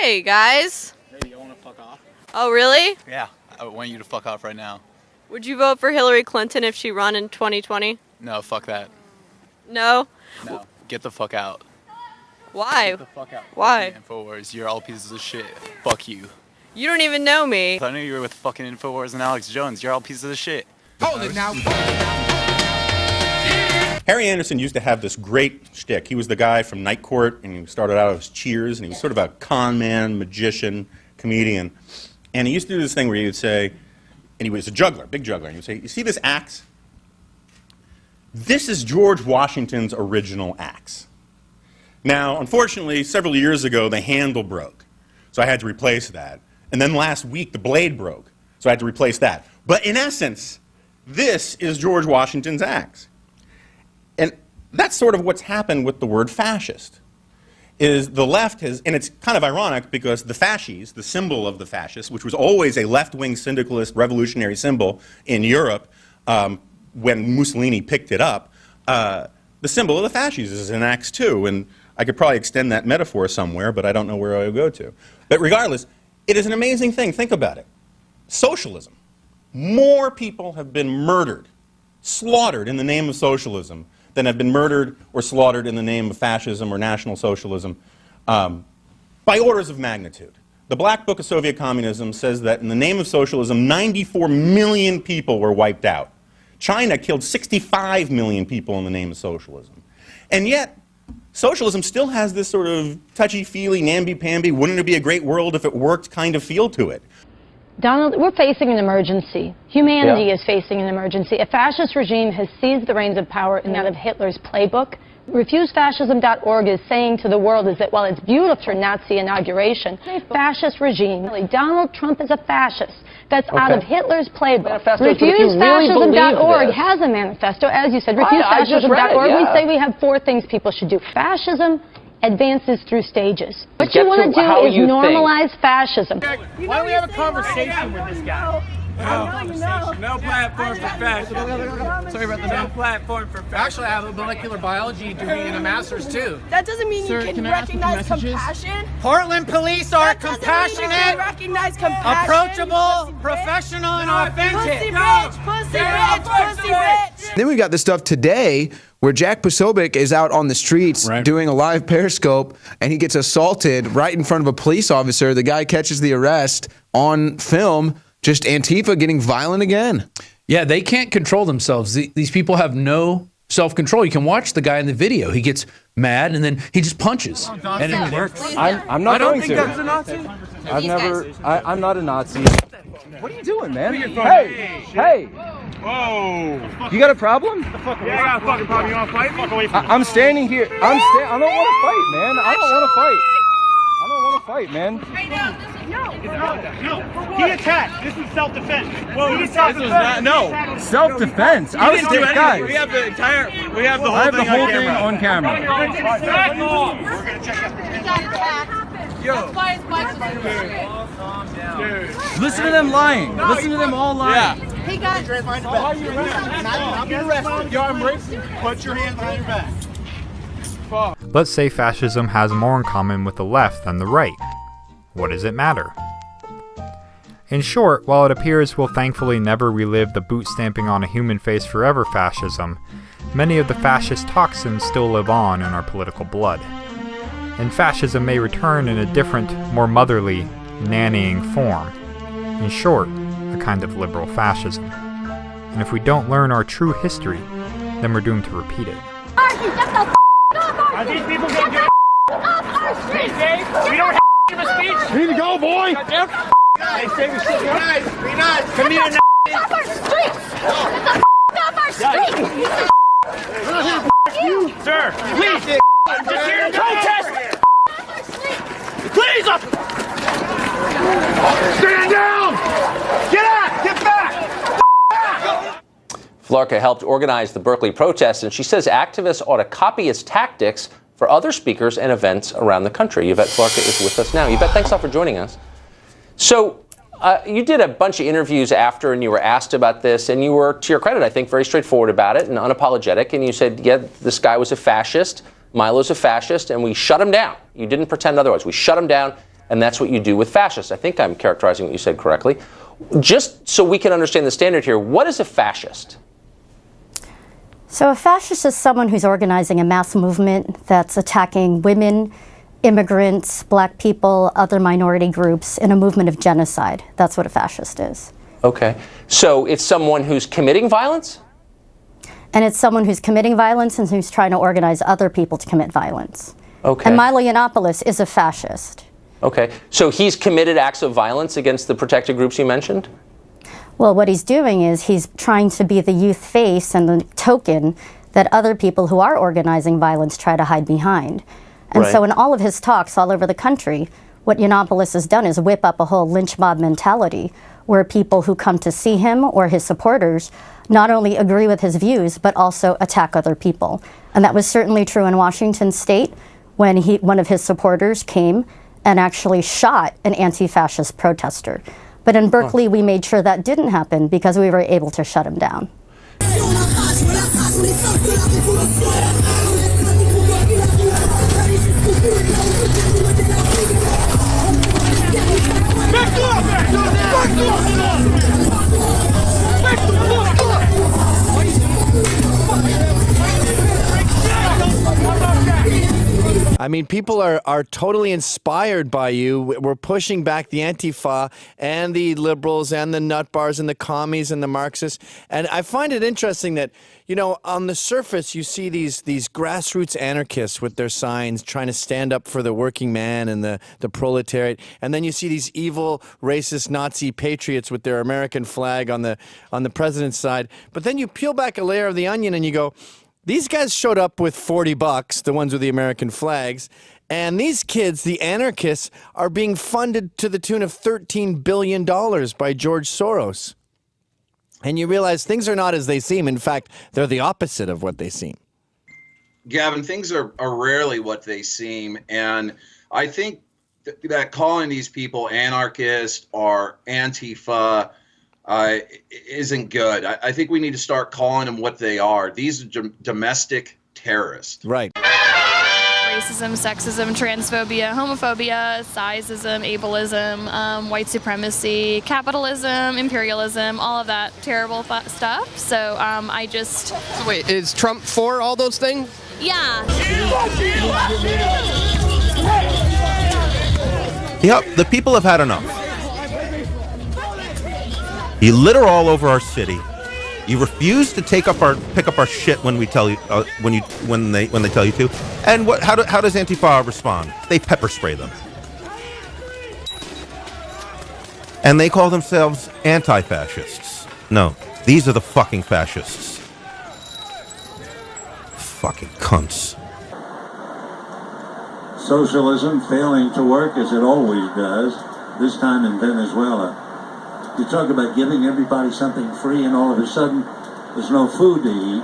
Hey, guys. Hey, you want to fuck off? Oh, really? Yeah, I want you to fuck off right now. Would you vote for Hillary Clinton if she run in 2020? No, fuck that. No? No, get the fuck out. Why? Get the fuck out. Why? Fuck InfoWars, you're all pieces of shit. Fuck you. You don't even know me. I knew you were with fucking InfoWars and Alex Jones. You're all pieces of shit. Hold it now. Harry Anderson used to have this great shtick. He was the guy from Night Court, and he started out as Cheers, and he was sort of a con man, magician, comedian. And he used to do this thing where he would say, and he was a juggler, big juggler, and he would say, you see this axe? This is George Washington's original axe. Now, unfortunately, several years ago, the handle broke, so I had to replace that. And then last week, the blade broke, so I had to replace that. But in essence, this is George Washington's axe. And that's sort of what's happened with the word fascist, is the left has, and it's kind of ironic because the fasces, the symbol of the fascists, which was always a left-wing syndicalist revolutionary symbol in Europe when Mussolini picked it up, the symbol of the fasces is an axe too, and I could probably extend that metaphor somewhere, but I don't know where I'll go to. But regardless, it is an amazing thing. Think about it. Socialism. More people have been murdered, slaughtered in the name of socialism than have been murdered or slaughtered in the name of fascism or National Socialism by orders of magnitude. The Black Book of Soviet Communism says that in the name of socialism, 94 million people were wiped out. China killed 65 million people in the name of socialism. And yet, socialism still has this sort of touchy-feely, namby-pamby, wouldn't it be a great world if it worked kind of feel to it. Donald, we're facing an emergency. Humanity is facing an emergency. A fascist regime has seized the reins of power out of Hitler's playbook. RefuseFascism.org is saying to the world is that while it's beautiful for Nazi inauguration, a fascist regime, Donald Trump is a fascist. That's out of Hitler's playbook. RefuseFascism.org has a manifesto, as you said. RefuseFascism.org, we say we have 4 things people should do. Fascism advances through stages. What you want to do is normalize fascism. Why don't we have a conversation with this guy? No platform for fascism. Sorry about the No platform for fascism. Actually, I have a molecular biology degree and a master's too. That doesn't mean you can recognize compassion. Portland police are That doesn't mean you compassionate, can recognize compassion. approachable, professional, and authentic. Pussy rich, pussy rich, pussy rich. Then we've got the stuff today where Jack Posobiec is out on the streets doing a live Periscope, and he gets assaulted right in front of a police officer. The guy catches the arrest on film. Just Antifa getting violent again. Yeah, they can't control themselves. These people have no self-control. You can watch the guy in the video. He gets mad and then he just punches. And it works. I'm not going to. That's a Nazi. I'm not a Nazi. What are you doing, man? Hey! Whoa! You got a problem? Yeah, I got a fucking problem. You want to fight? Fuck away from me. I'm standing here. I don't want to fight, man. I don't want to fight. I don't want to fight, man. No. He attacked. This is self-defense. Whoa, This is not, no. Self-defense. I was guys. guys. We have the entire. We have the whole I have the thing whole thing on camera. We're gonna check out the That's why his bike's calm down. Listen to them lying. Listen to them all lying. He got I'll be arrested. Yo, I'm racing. Put your hands behind your back. Let's say fascism has more in common with the left than the right. What does it matter? In short, while it appears we'll thankfully never relive the boot stamping on a human face forever fascism, many of the fascist toxins still live on in our political blood. And fascism may return in a different, more motherly, nannying form. In short, a kind of liberal fascism. And if we don't learn our true history, then we're doomed to repeat it. Are these people going to get off our streets? We don't have a speech. You need to go, boy. Hey, save your shit, guys. Be nice. Come here now. off our streets. Get the off our streets. You, sir. Please. I'm just here to protest. Please. Stand down. Get out. Get back. Flarka helped organize the Berkeley protests, and she says activists ought to copy its tactics for other speakers and events around the country. Yvette Flarka is with us now. Yvette, thanks a lot for joining us. So you did a bunch of interviews after, and you were asked about this, and you were, to your credit, I think, very straightforward about it and unapologetic, and you said, yeah, this guy was a fascist, Milo's a fascist, and we shut him down. You didn't pretend otherwise. We shut him down, and that's what you do with fascists. I think I'm characterizing what you said correctly. Just so we can understand the standard here, what is a fascist? So a fascist is someone who's organizing a mass movement that's attacking women, immigrants, black people, other minority groups in a movement of genocide. That's what a fascist is. Okay. So it's someone who's committing violence? And it's someone who's committing violence and who's trying to organize other people to commit violence. Okay. And Milo Yiannopoulos is a fascist. Okay. So he's committed acts of violence against the protected groups you mentioned? Well, what he's doing is he's trying to be the youth face and the token that other people who are organizing violence try to hide behind. And so in all of his talks all over the country, what Yiannopoulos has done is whip up a whole lynch mob mentality where people who come to see him or his supporters not only agree with his views, but also attack other people. And that was certainly true in Washington State when one of his supporters came and actually shot an anti-fascist protester. But in Berkeley, we made sure that didn't happen because we were able to shut him down. I mean, people are totally inspired by you. We're pushing back the Antifa and the liberals and the nut bars and the commies and the Marxists. And I find it interesting that, you know, on the surface, you see these grassroots anarchists with their signs trying to stand up for the working man and the proletariat. And then you see these evil, racist Nazi patriots with their American flag on the president's side. But then you peel back a layer of the onion and you go, these guys showed up with $40, the ones with the American flags, and these kids, the anarchists, are being funded to the tune of $13 billion by George Soros. And you realize things are not as they seem. In fact, they're the opposite of what they seem. Gavin, things are rarely what they seem. And I think that calling these people anarchist or Antifa isn't good. I think we need to start calling them what they are. These are domestic terrorists. Right. Racism, sexism, transphobia, homophobia, sizeism, ableism, white supremacy, capitalism, imperialism, all of that terrible stuff. So I just... So wait, is Trump for all those things? Yeah. Yep, the people have had enough. You litter all over our city. You refuse to pick up our shit when we tell you when they tell you to. And how does Antifa respond? They pepper spray them. And they call themselves anti-fascists. No, these are the fucking fascists. Fucking cunts. Socialism failing to work as it always does, this time in Venezuela. You talk about giving everybody something free and all of a sudden there's no food to eat.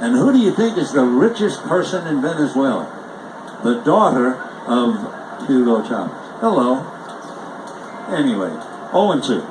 And who do you think is the richest person in Venezuela? The daughter of Hugo Chavez. Hello. Anyway, 0-2.